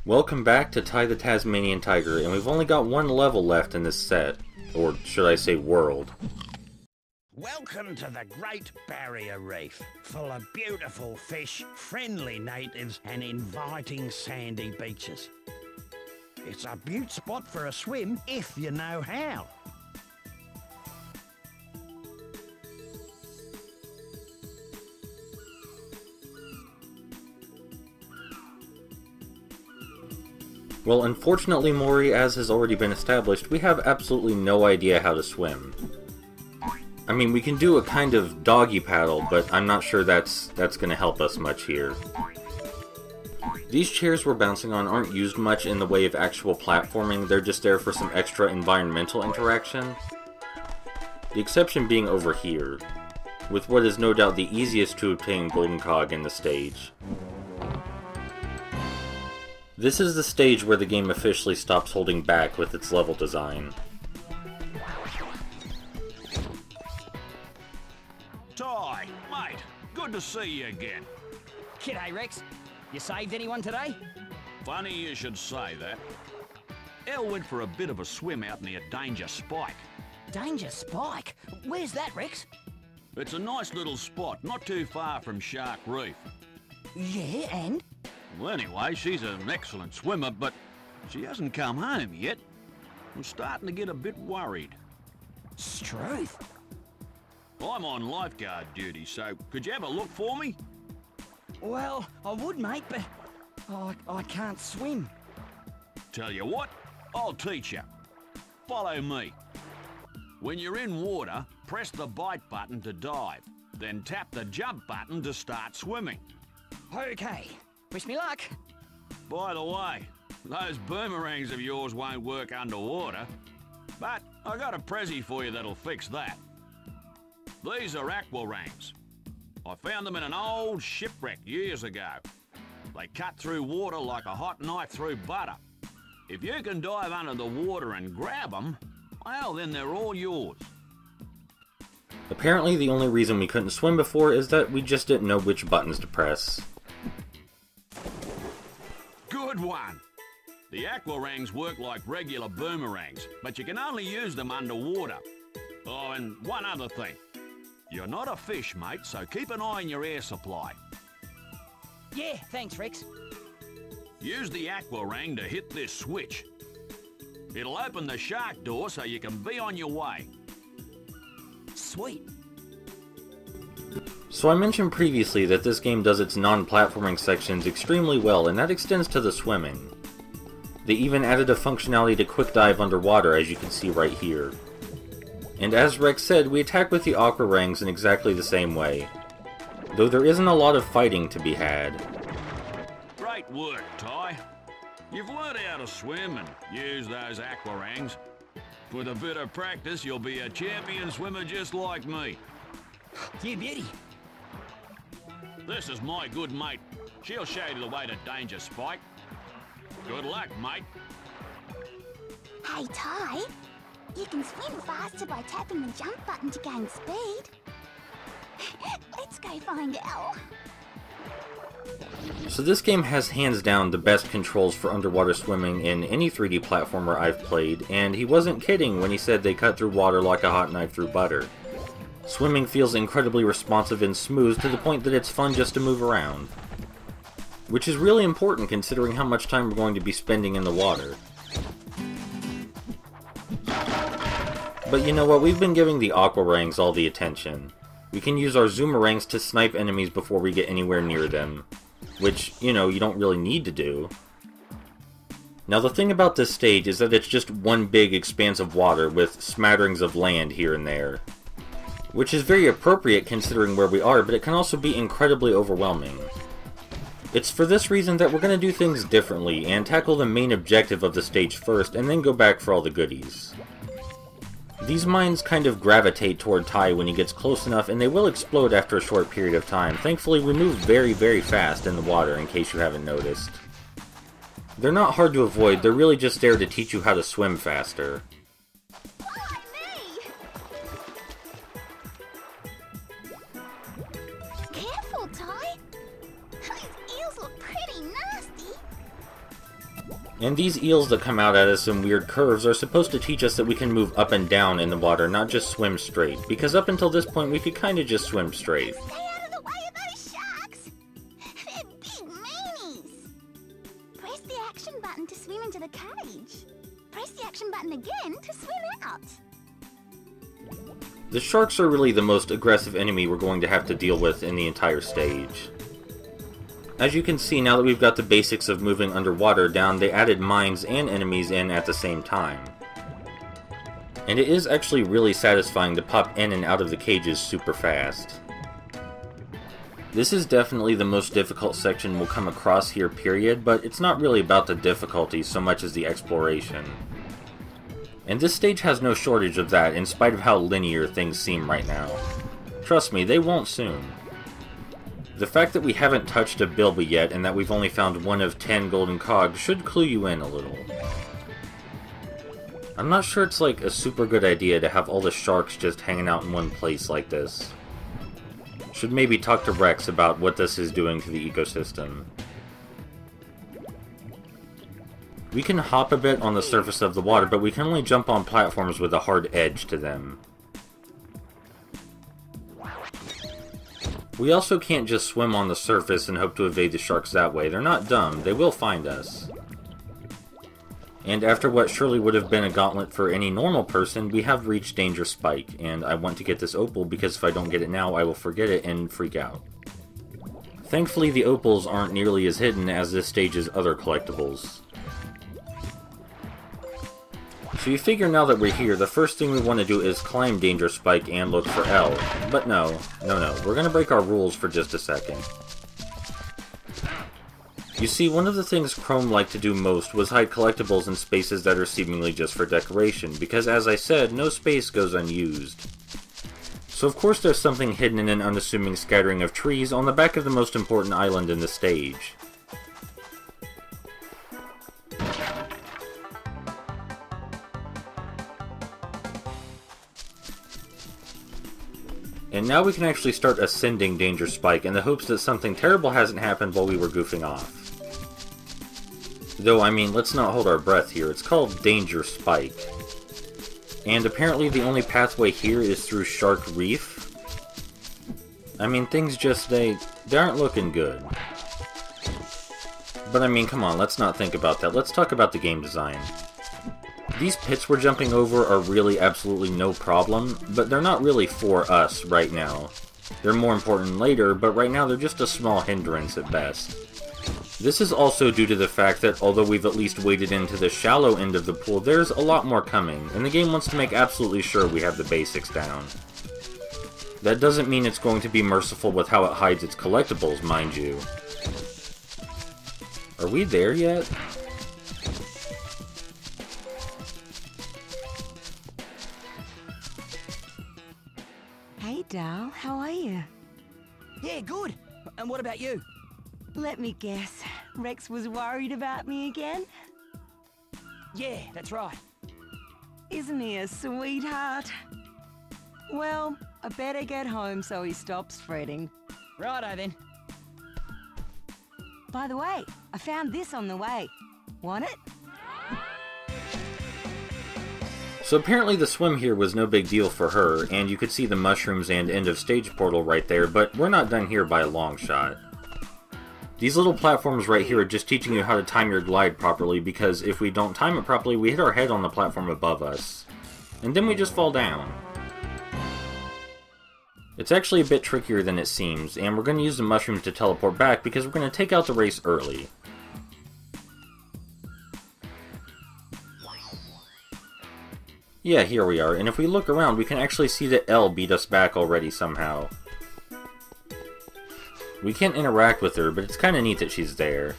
Welcome back to Ty the Tasmanian Tiger, and we've only got one level left in this set. Or should I say world. Welcome to the Great Barrier Reef, full of beautiful fish, friendly natives and inviting sandy beaches. It's a beaut spot for a swim if you know how. Well, unfortunately, Maury, as has already been established, we have absolutely no idea how to swim. I mean, we can do a kind of doggy paddle, but I'm not sure that's going to help us much here. These chairs we're bouncing on aren't used much in the way of actual platforming, they're just there for some extra environmental interaction. The exception being over here, with what is no doubt the easiest to obtain golden cog in the stage. This is the stage where the game officially stops holding back with its level design. Ty, mate, good to see you again. G'day, Rex. You saved anyone today? Funny you should say that. Elle went for a bit of a swim out near Danger Spike. Danger Spike? Where's that, Rex? It's a nice little spot, not too far from Shark Reef. Yeah, and? Well, anyway, she's an excellent swimmer, but she hasn't come home yet. I'm starting to get a bit worried. Struth. I'm on lifeguard duty, so could you have a look for me? Well, I would, mate, but I can't swim. Tell you what, I'll teach you. Follow me. When you're in water, press the bite button to dive, then tap the jump button to start swimming. Okay. Wish me luck. By the way, those boomerangs of yours won't work underwater, but I got a prezi for you that'll fix that. These are aquarangs. I found them in an old shipwreck years ago. They cut through water like a hot knife through butter. If you can dive under the water and grab them, well, then they're all yours. Apparently the only reason we couldn't swim before is that we just didn't know which buttons to press. Good one! The aquarangs work like regular boomerangs, but you can only use them underwater. Oh, and one other thing. You're not a fish, mate, so keep an eye on your air supply. Yeah, thanks, Rex. Use the aquarang to hit this switch. It'll open the shark door so you can be on your way. Sweet. So I mentioned previously that this game does its non-platforming sections extremely well, and that extends to the swimming. They even added a functionality to quick dive underwater, as you can see right here. And as Rex said, we attack with the aquarangs in exactly the same way, though there isn't a lot of fighting to be had. Great work, Ty. You've learned how to swim and use those aquarangs. With a bit of practice, you'll be a champion swimmer just like me. You beauty. This is my good mate. She'll show you the way to Danger Spike. Good luck, mate. Hey, Ty. You can swim faster by tapping the jump button to gain speed. Let's go find Elle. So this game has hands down the best controls for underwater swimming in any 3D platformer I've played, and he wasn't kidding when he said they cut through water like a hot knife through butter. Swimming feels incredibly responsive and smooth to the point that it's fun just to move around. Which is really important considering how much time we're going to be spending in the water. But you know what, we've been giving the aquarangs all the attention. We can use our zoomerangs to snipe enemies before we get anywhere near them. Which, you know, you don't really need to do. Now the thing about this stage is that it's just one big expanse of water with smatterings of land here and there. Which is very appropriate considering where we are, but it can also be incredibly overwhelming. It's for this reason that we're going to do things differently, and tackle the main objective of the stage first, and then go back for all the goodies. These mines kind of gravitate toward Ty when he gets close enough, and they will explode after a short period of time. Thankfully, we move very, very fast in the water, in case you haven't noticed. They're not hard to avoid, they're really just there to teach you how to swim faster. Careful, Ty. Those eels look pretty nasty. And these eels that come out at us in weird curves are supposed to teach us that we can move up and down in the water, not just swim straight, because up until this point we could kinda just swim straight. Stay out of the way of those sharks! They're big meanies! Press the action button to swim into the cage. Press the action button again to swim out. The sharks are really the most aggressive enemy we're going to have to deal with in the entire stage. As you can see, now that we've got the basics of moving underwater down, they added mines and enemies in at the same time. And it is actually really satisfying to pop in and out of the cages super fast. This is definitely the most difficult section we'll come across here, period, but it's not really about the difficulty so much as the exploration. And this stage has no shortage of that, in spite of how linear things seem right now. Trust me, they won't soon. The fact that we haven't touched a bilby yet, and that we've only found one of 10 golden cogs, should clue you in a little. I'm not sure it's like a super good idea to have all the sharks just hanging out in one place like this. Should maybe talk to Rex about what this is doing to the ecosystem. We can hop a bit on the surface of the water, but we can only jump on platforms with a hard edge to them. We also can't just swim on the surface and hope to evade the sharks that way. They're not dumb. They will find us. And after what surely would have been a gauntlet for any normal person, we have reached Danger Spike, and I want to get this opal because if I don't get it now, I will forget it and freak out. Thankfully, the opals aren't nearly as hidden as this stage's other collectibles. So you figure now that we're here, the first thing we want to do is climb Danger Spike and look for L. But no, we're gonna break our rules for just a second. You see, one of the things Chrome liked to do most was hide collectibles in spaces that are seemingly just for decoration, because as I said, no space goes unused. So of course there's something hidden in an unassuming scattering of trees on the back of the most important island in the stage. And now we can actually start ascending Danger Spike in the hopes that something terrible hasn't happened while we were goofing off. Though, I mean, let's not hold our breath here. It's called Danger Spike. And apparently the only pathway here is through Shark Reef. I mean, things just, they aren't looking good. But I mean, come on, let's not think about that. Let's talk about the game design. These pits we're jumping over are really absolutely no problem, but they're not really for us right now. They're more important later, but right now they're just a small hindrance at best. This is also due to the fact that although we've at least waded into the shallow end of the pool, there's a lot more coming, and the game wants to make absolutely sure we have the basics down. That doesn't mean it's going to be merciful with how it hides its collectibles, mind you. Are we there yet? Hey, Dal, how are you? Yeah, good. And what about you? Let me guess. Rex was worried about me again? Yeah, that's right. Isn't he a sweetheart? Well, I better get home so he stops fretting. Righto then. By the way, I found this on the way. Want it? So apparently the swim here was no big deal for her, and you could see the mushrooms and end of stage portal right there, but we're not done here by a long shot. These little platforms right here are just teaching you how to time your glide properly, because if we don't time it properly, we hit our head on the platform above us. And then we just fall down. It's actually a bit trickier than it seems, and we're going to use the mushrooms to teleport back because we're going to take out the race early. Yeah, here we are, and if we look around, we can actually see that L beat us back already somehow. We can't interact with her, but it's kinda neat that she's there.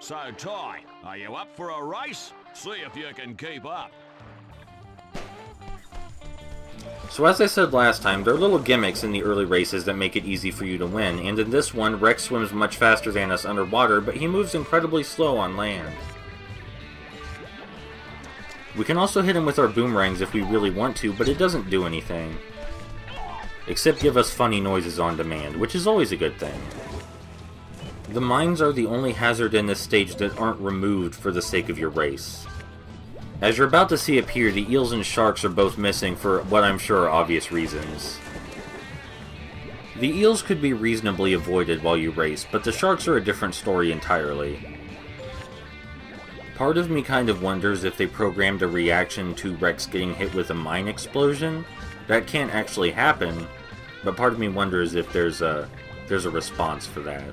So, Ty, are you up for a race? See if you can keep up. So as I said last time, there are little gimmicks in the early races that make it easy for you to win, and in this one, Rex swims much faster than us underwater, but he moves incredibly slow on land. We can also hit him with our boomerangs if we really want to, but it doesn't do anything. Except give us funny noises on demand, which is always a good thing. The mines are the only hazard in this stage that aren't removed for the sake of your race. As you're about to see appear, the eels and sharks are both missing for what I'm sure are obvious reasons. The eels could be reasonably avoided while you race, but the sharks are a different story entirely. Part of me kind of wonders if they programmed a reaction to Rex getting hit with a mine explosion. That can't actually happen, but part of me wonders if there's a response for that.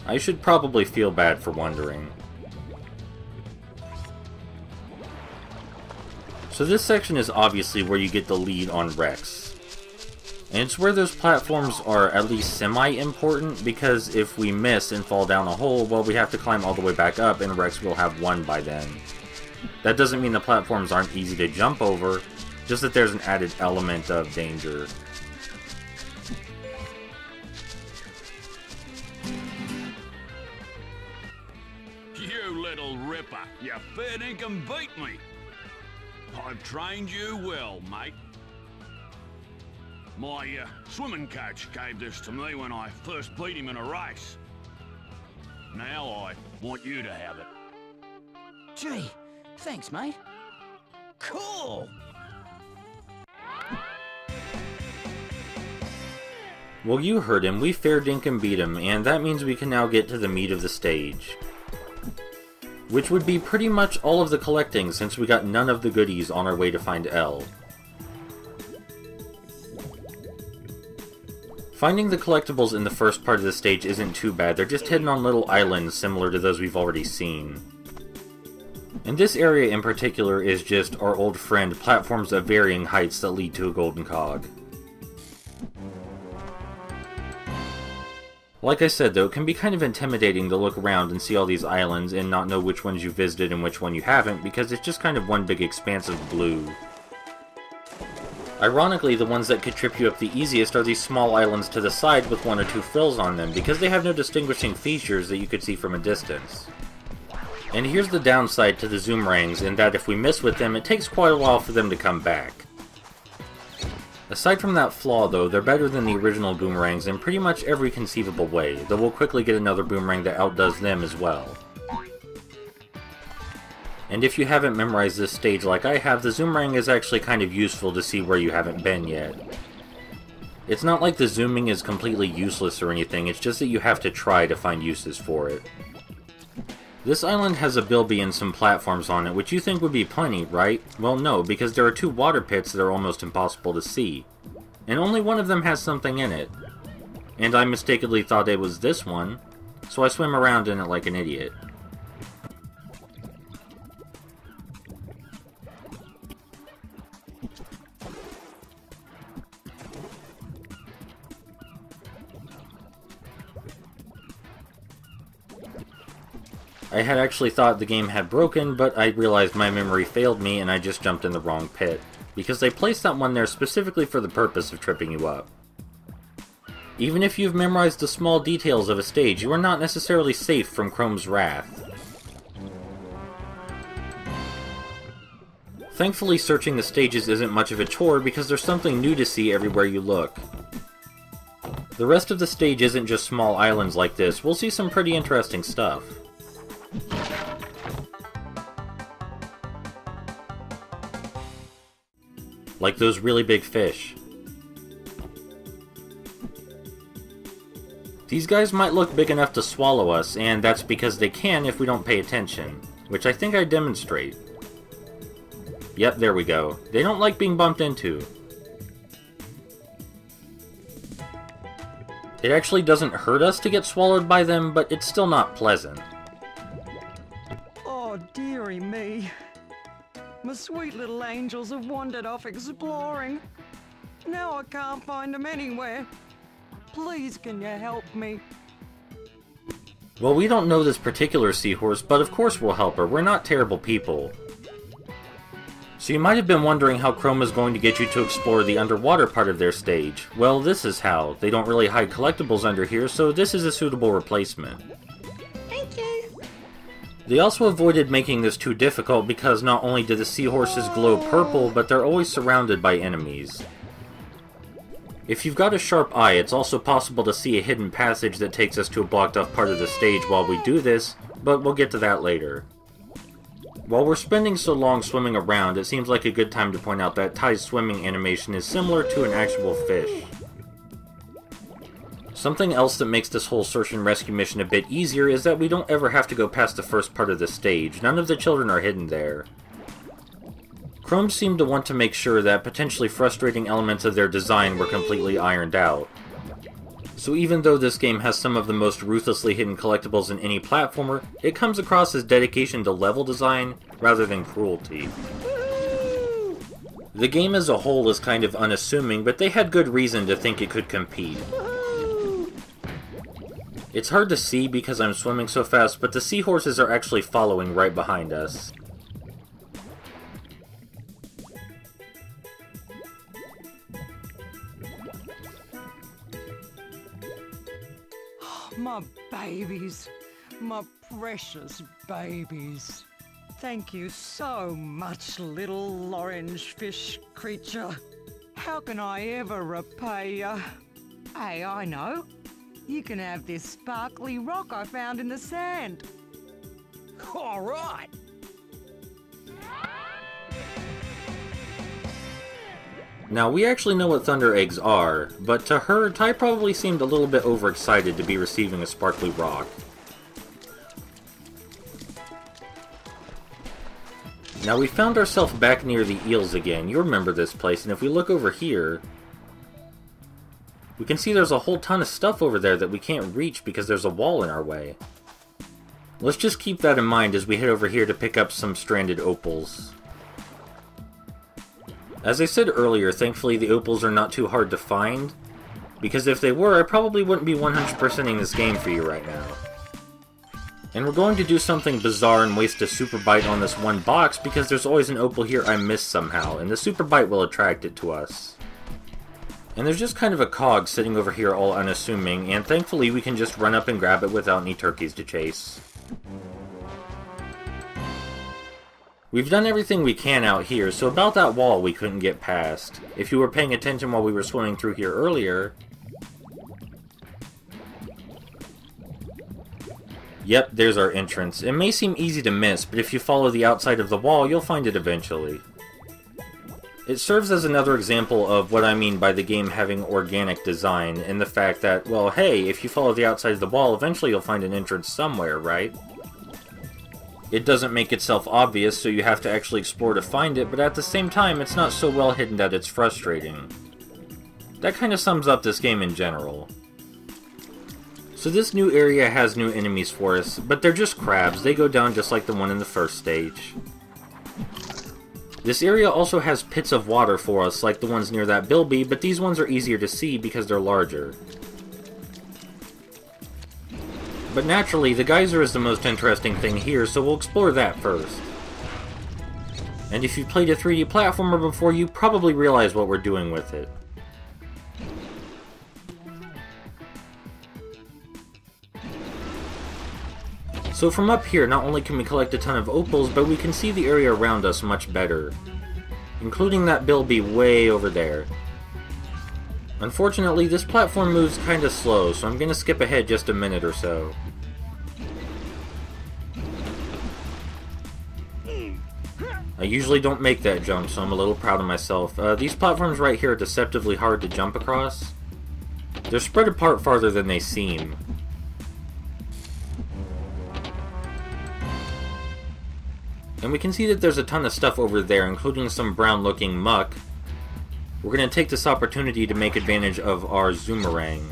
I should probably feel bad for wondering. So this section is obviously where you get the lead on Rex. And it's where those platforms are at least semi-important, because if we miss and fall down a hole, well, we have to climb all the way back up, and Rex will have won by then. That doesn't mean the platforms aren't easy to jump over, just that there's an added element of danger. You little ripper, you fair dinkum beat me. I've trained you well, mate. My swimming coach gave this to me when I first beat him in a race. Now I want you to have it. Gee, thanks, mate. Cool! Well, you heard him. We fair dinkum beat him, and that means we can now get to the meat of the stage. Which would be pretty much all of the collecting, since we got none of the goodies on our way to find Elle. Finding the collectibles in the first part of the stage isn't too bad. They're just hidden on little islands similar to those we've already seen. And this area in particular is just our old friend, platforms of varying heights that lead to a golden cog. Like I said though, it can be kind of intimidating to look around and see all these islands and not know which ones you visited and which one you haven't, because it's just kind of one big expanse of blue. Ironically, the ones that could trip you up the easiest are these small islands to the side with one or two fills on them, because they have no distinguishing features that you could see from a distance. And here's the downside to the Zoomerangs, in that if we miss with them, it takes quite a while for them to come back. Aside from that flaw though, they're better than the original Boomerangs in pretty much every conceivable way, though we'll quickly get another Boomerang that outdoes them as well. And if you haven't memorized this stage like I have, the Zoomerang is actually kind of useful to see where you haven't been yet. It's not like the zooming is completely useless or anything, it's just that you have to try to find uses for it. This island has a bilby and some platforms on it, which you think would be plenty, right? Well no, because there are two water pits that are almost impossible to see. And only one of them has something in it. And I mistakenly thought it was this one, so I swim around in it like an idiot. I had actually thought the game had broken, but I realized my memory failed me and I just jumped in the wrong pit, because they placed that one there specifically for the purpose of tripping you up. Even if you've memorized the small details of a stage, you are not necessarily safe from Chrome's wrath. Thankfully, searching the stages isn't much of a chore because there's something new to see everywhere you look. The rest of the stage isn't just small islands like this, we'll see some pretty interesting stuff. Like those really big fish. These guys might look big enough to swallow us, and that's because they can if we don't pay attention, which I think I demonstrate. Yep, there we go. They don't like being bumped into. It actually doesn't hurt us to get swallowed by them, but it's still not pleasant. Oh, dearie me. My sweet little angels have wandered off exploring. Now I can't find them anywhere. Please, can you help me? Well, we don't know this particular seahorse, but of course we'll help her. We're not terrible people. So you might have been wondering how Chrome is going to get you to explore the underwater part of their stage. Well, this is how. They don't really hide collectibles under here, so this is a suitable replacement. Thank you. They also avoided making this too difficult because not only do the seahorses glow purple, but they're always surrounded by enemies. If you've got a sharp eye, it's also possible to see a hidden passage that takes us to a blocked off part of the stage while we do this, but we'll get to that later. While we're spending so long swimming around, it seems like a good time to point out that Ty's swimming animation is similar to an actual fish. Something else that makes this whole search and rescue mission a bit easier is that we don't ever have to go past the first part of the stage. None of the children are hidden there. Chrome seemed to want to make sure that potentially frustrating elements of their design were completely ironed out. So even though this game has some of the most ruthlessly hidden collectibles in any platformer, it comes across as dedication to level design rather than cruelty. The game as a whole is kind of unassuming, but they had good reason to think it could compete. It's hard to see because I'm swimming so fast, but the seahorses are actually following right behind us. My babies. My precious babies. Thank you so much, little orange fish creature. How can I ever repay you? Hey, I know. You can have this sparkly rock I found in the sand. All right. Now, we actually know what Thunder Eggs are, but to her, Ty probably seemed a little bit overexcited to be receiving a sparkly rock. Now, we found ourselves back near the eels again. You remember this place, and if we look over here, we can see there's a whole ton of stuff over there that we can't reach because there's a wall in our way. Let's just keep that in mind as we head over here to pick up some stranded opals. As I said earlier, thankfully the opals are not too hard to find, because if they were, I probably wouldn't be 100%ing this game for you right now. And we're going to do something bizarre and waste a super bite on this one box, because there's always an opal here I missed somehow, and the super bite will attract it to us. And there's just kind of a cog sitting over here all unassuming, and thankfully we can just run up and grab it without any turkeys to chase. We've done everything we can out here, so about that wall we couldn't get past. If you were paying attention while we were swimming through here earlier... Yep, there's our entrance. It may seem easy to miss, but if you follow the outside of the wall, you'll find it eventually. It serves as another example of what I mean by the game having organic design, in the fact that, well, hey, if you follow the outside of the wall, eventually you'll find an entrance somewhere, right? It doesn't make itself obvious, so you have to actually explore to find it, but at the same time, it's not so well hidden that it's frustrating. That kind of sums up this game in general. So this new area has new enemies for us, but they're just crabs. They go down just like the one in the first stage. This area also has pits of water for us, like the ones near that bilby, but these ones are easier to see because they're larger. But naturally, the geyser is the most interesting thing here, so we'll explore that first. And if you've played a 3D platformer before, you probably realize what we're doing with it. So from up here, not only can we collect a ton of opals, but we can see the area around us much better. Including that bilby way over there. Unfortunately, this platform moves kinda slow, so I'm gonna skip ahead just a minute or so. I usually don't make that jump, so I'm a little proud of myself. These platforms right here are deceptively hard to jump across. They're spread apart farther than they seem. And we can see that there's a ton of stuff over there, including some brown-looking muck. We're going to take this opportunity to make advantage of our Zoomerang.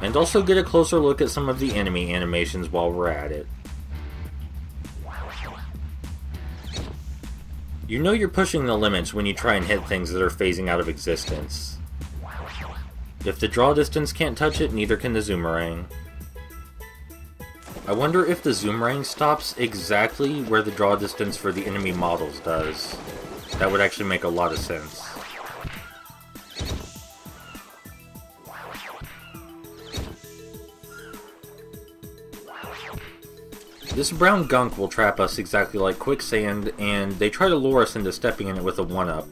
And also get a closer look at some of the enemy animations while we're at it. You know you're pushing the limits when you try and hit things that are phasing out of existence. If the draw distance can't touch it, neither can the Zoomerang. I wonder if the Zoomerang stops exactly where the draw distance for the enemy models does. That would actually make a lot of sense. This brown gunk will trap us exactly like quicksand, and they try to lure us into stepping in it with a 1-up.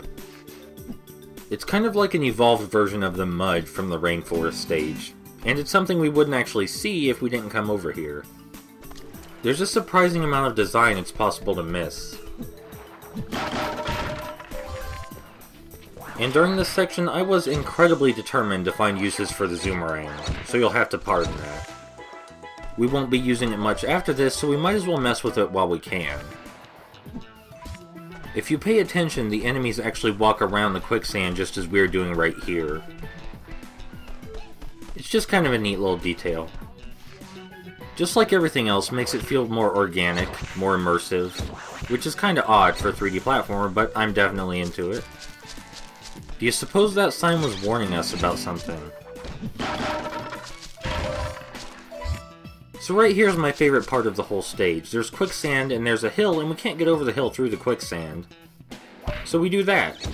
It's kind of like an evolved version of the mud from the rainforest stage, and it's something we wouldn't actually see if we didn't come over here. There's a surprising amount of design it's possible to miss. And during this section, I was incredibly determined to find uses for the Zoomerang, so you'll have to pardon that. We won't be using it much after this, so we might as well mess with it while we can. If you pay attention, the enemies actually walk around the quicksand just as we're doing right here. It's just kind of a neat little detail. Just like everything else, makes it feel more organic, more immersive, which is kinda odd for a 3D platformer, but I'm definitely into it. Do you suppose that sign was warning us about something? So right here's my favorite part of the whole stage. There's quicksand and there's a hill, and we can't get over the hill through the quicksand. So we do that.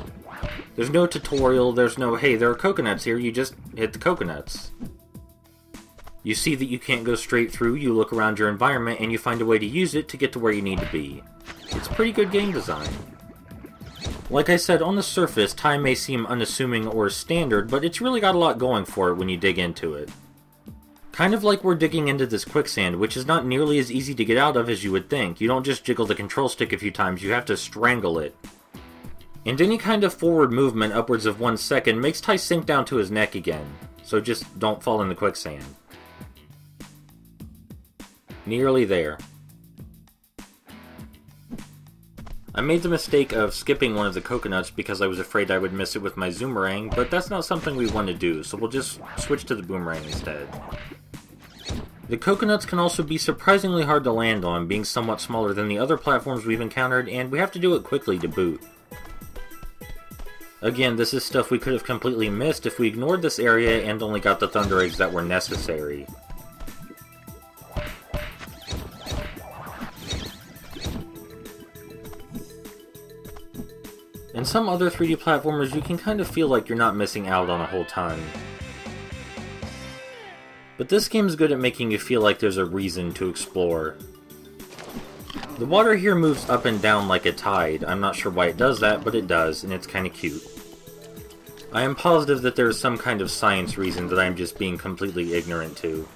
There's no tutorial, there's no, hey, there are coconuts here, you just hit the coconuts. You see that you can't go straight through, you look around your environment, and you find a way to use it to get to where you need to be. It's pretty good game design. Like I said, on the surface, time may seem unassuming or standard, but it's really got a lot going for it when you dig into it. Kind of like we're digging into this quicksand, which is not nearly as easy to get out of as you would think. You don't just jiggle the control stick a few times, you have to strangle it. And any kind of forward movement upwards of 1 second makes Ty sink down to his neck again, so just don't fall in the quicksand. Nearly there. I made the mistake of skipping one of the coconuts because I was afraid I would miss it with my Zoomerang, but that's not something we want to do, so we'll just switch to the Boomerang instead. The coconuts can also be surprisingly hard to land on, being somewhat smaller than the other platforms we've encountered, and we have to do it quickly to boot. Again, this is stuff we could have completely missed if we ignored this area and only got the Thunder Eggs that were necessary. In some other 3D platformers, you can kind of feel like you're not missing out on a whole ton. But this game's good at making you feel like there's a reason to explore. The water here moves up and down like a tide. I'm not sure why it does that, but it does, and it's kinda cute. I am positive that there is some kind of science reason that I'm just being completely ignorant to.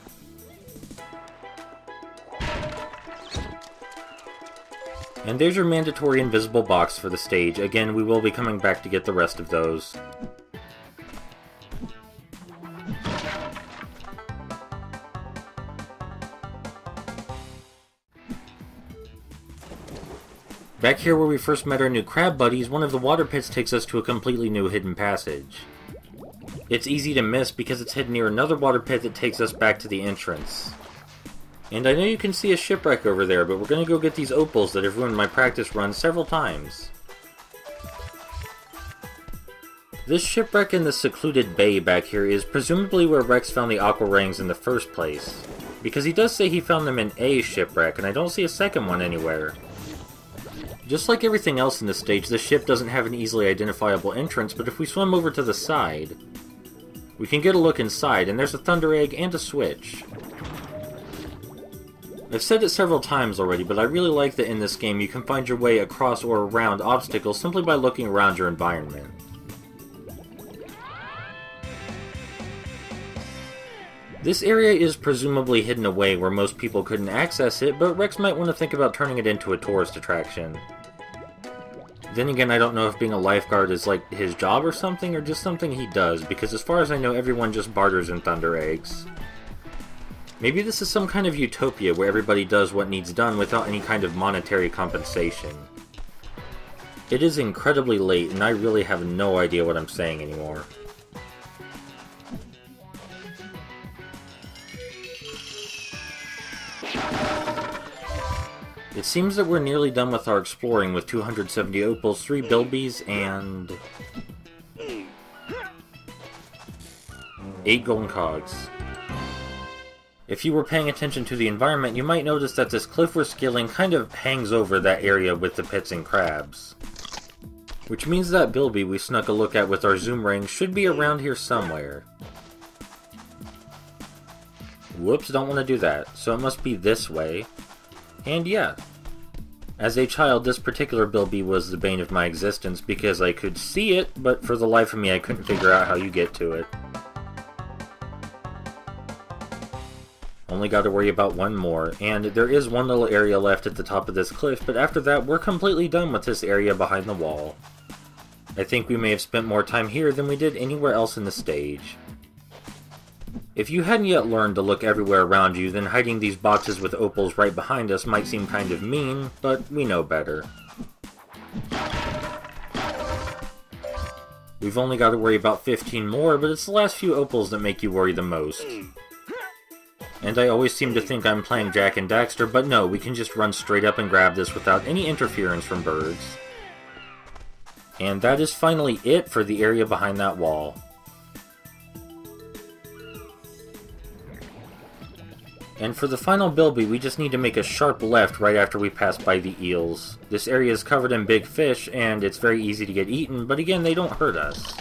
And there's your mandatory invisible box for the stage. Again, we will be coming back to get the rest of those. Back here where we first met our new crab buddies, one of the water pits takes us to a completely new hidden passage. It's easy to miss because it's hidden near another water pit that takes us back to the entrance. And I know you can see a shipwreck over there, but we're gonna go get these opals that have ruined my practice run several times. This shipwreck in the secluded bay back here is presumably where Rex found the aqua rings in the first place. Because he does say he found them in a shipwreck, and I don't see a second one anywhere. Just like everything else in this stage, the ship doesn't have an easily identifiable entrance, but if we swim over to the side, we can get a look inside, and there's a Thunder Egg and a switch. I've said it several times already, but I really like that in this game you can find your way across or around obstacles simply by looking around your environment. This area is presumably hidden away where most people couldn't access it, but Rex might want to think about turning it into a tourist attraction. Then again, I don't know if being a lifeguard is like his job or something, or just something he does, because as far as I know, everyone just barters in Thunder Eggs. Maybe this is some kind of utopia where everybody does what needs done without any kind of monetary compensation. It is incredibly late, and I really have no idea what I'm saying anymore. It seems that we're nearly done with our exploring with 270 opals, 3 bilbies, and 8 golden cogs. If you were paying attention to the environment, you might notice that this cliff we're scaling kind of hangs over that area with the pits and crabs. Which means that bilby we snuck a look at with our zoom ring should be around here somewhere. Whoops, don't want to do that. So it must be this way. And yeah, As a child, this particular Bilby was the bane of my existence because I could see it, but for the life of me I couldn't figure out how you get to it. Only got to worry about one more, and there is one little area left at the top of this cliff, but after that we're completely done with this area behind the wall. I think we may have spent more time here than we did anywhere else in the stage. If you hadn't yet learned to look everywhere around you, then hiding these boxes with opals right behind us might seem kind of mean, but we know better. We've only got to worry about 15 more, but it's the last few opals that make you worry the most. And I always seem to think I'm playing Jak and Daxter, but no, we can just run straight up and grab this without any interference from birds. And that is finally it for the area behind that wall. And for the final Bilby, we just need to make a sharp left right after we pass by the eels. This area is covered in big fish, and it's very easy to get eaten, but again, they don't hurt us.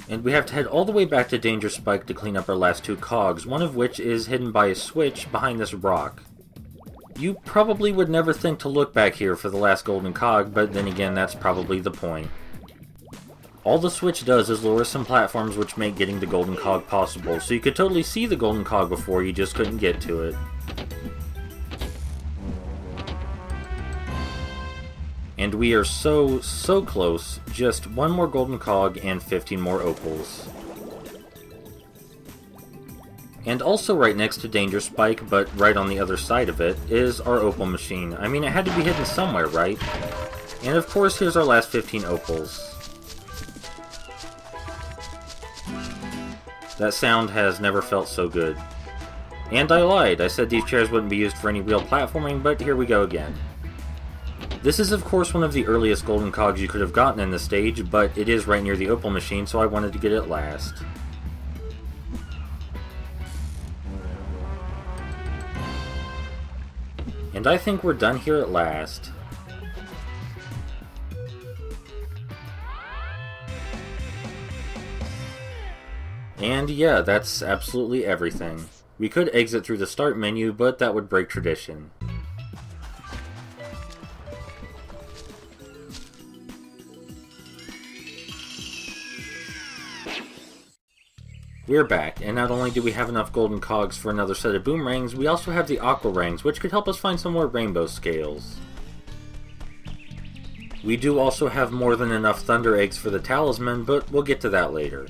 And we have to head all the way back to Danger Spike to clean up our last two cogs, one of which is hidden by a switch behind this rock. You probably would never think to look back here for the last golden cog, but then again, that's probably the point. All the switch does is lower some platforms which make getting the golden cog possible, so you could totally see the golden cog before, you just couldn't get to it. And we are so close, just one more golden cog and 15 more opals. And also right next to Danger Spike, but right on the other side of it, is our opal machine. I mean, it had to be hidden somewhere, right? And of course, here's our last 15 opals. That sound has never felt so good. And I lied, I said these chairs wouldn't be used for any real platforming, but here we go again. This is of course one of the earliest golden cogs you could have gotten in the stage, but it is right near the opal machine, so I wanted to get it last. And I think we're done here at last. And yeah, that's absolutely everything. We could exit through the start menu, but that would break tradition. We're back, and not only do we have enough golden cogs for another set of boomerangs, we also have the aqua rings, which could help us find some more rainbow scales. We do also have more than enough thunder eggs for the talisman, but we'll get to that later.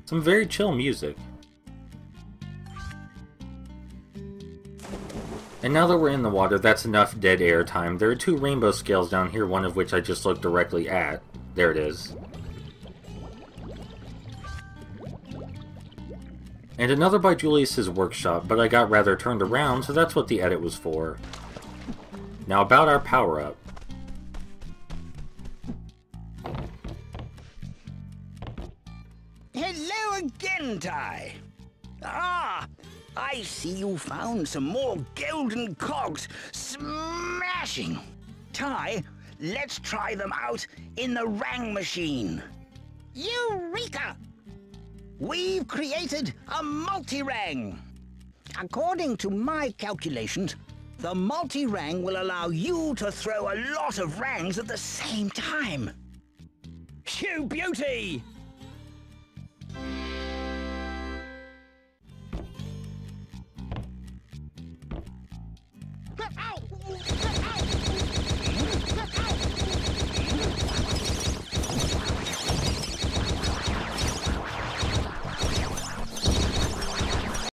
Some very chill music. And now that we're in the water, that's enough dead air time. There are two rainbow scales down here, one of which I just looked directly at. There it is. And another by Julius's workshop, but I got rather turned around, so that's what the edit was for. Now about our power-up. Hello again, Ty. Ah, I see you found some more golden cogs. Smashing! Ty, let's try them out in the rang machine. Eureka! We've created a multi-rang. According to my calculations, the multi-rang will allow you to throw a lot of rangs at the same time. You beauty!